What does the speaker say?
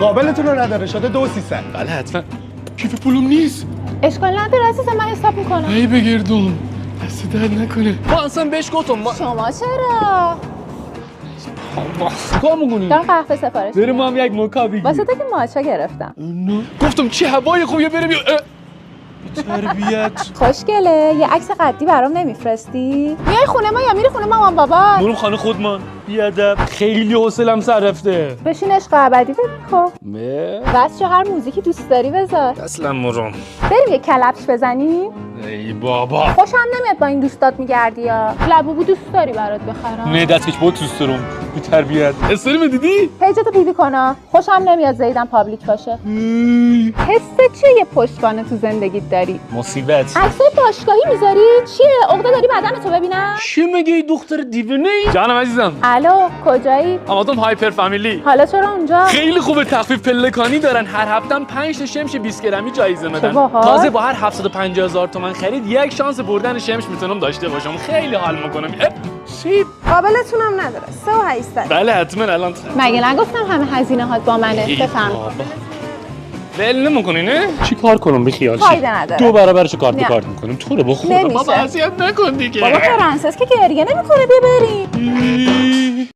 قابلتون رو نداره شده 2300. بله حتما. کیف پولم نیست. اشکال نداره عزیزم، من حساب میکنم. ای بگردون دست درد نکنه. ما اصلا بهش گفتم شما چرا؟ کار میکنی؟ دارم قهوه سفارش بریم ما هم یک موکا بگیر. واسه تو که ماچا گرفتم. گفتم چه هوای خوبیه بریم تربیت. خوشگله، یه عکس قدی برام نمیفرستی؟ میای خونه ما یا میری خونه مامان بابا؟ بریم خانه خودمان. بیادب خیلی حوصله‌ام سر رفته. بشین عشق ابدی ببین. خب بس چه هر موزیکی دوست داری بذار. اصلا مرام. بریم یه کلبش بزنیم؟ ای بابا خوشم نمیاد با این دوستات میگردی یا لبوبو دوست داری برات بخرم؟ نه دستکش با دوست دارم. بی تربیت. استریم دیدی؟ پیجتو پیوی کنم. خوشم نمیاد زیدم پابلیک باشه. حس چیه یه پشتوانه تو زندگیت داری؟ مصیبت. عکسای باشگاهی میذاری؟ چیه؟ عقده داری بدنتو ببینم؟ چی میگی ای دختر دیوونه ای؟ جانم عزیزم. الو کجایی؟ آمازون هایپر فامیلی. حالا چرا اونجا؟ خیلی خوبه، تخفیف پلکانی دارن. هر هفته 5 تا شمش 20 گرمی جایزه میدن. باحال. تازه با هر 750,000 تومان خرید یک شانس بردن شمش میتونم داشته باشم. خیلی حال میکنم. سیب قابلتونم نداره 3800. بله حتما الان مگه نگفتم همه هزینه هات با منه؟ بفهم. ول نمیکنی نه؟ چی کار کنم بی خیال شی؟ فایده نداره. 2 برابرش کارت به نه. کارت میکنیم. تو رو بخدا نمیشه. بابا اذیت نکن دیگه. بابا فرانسس که گریه نمیکنه، بیا بریم.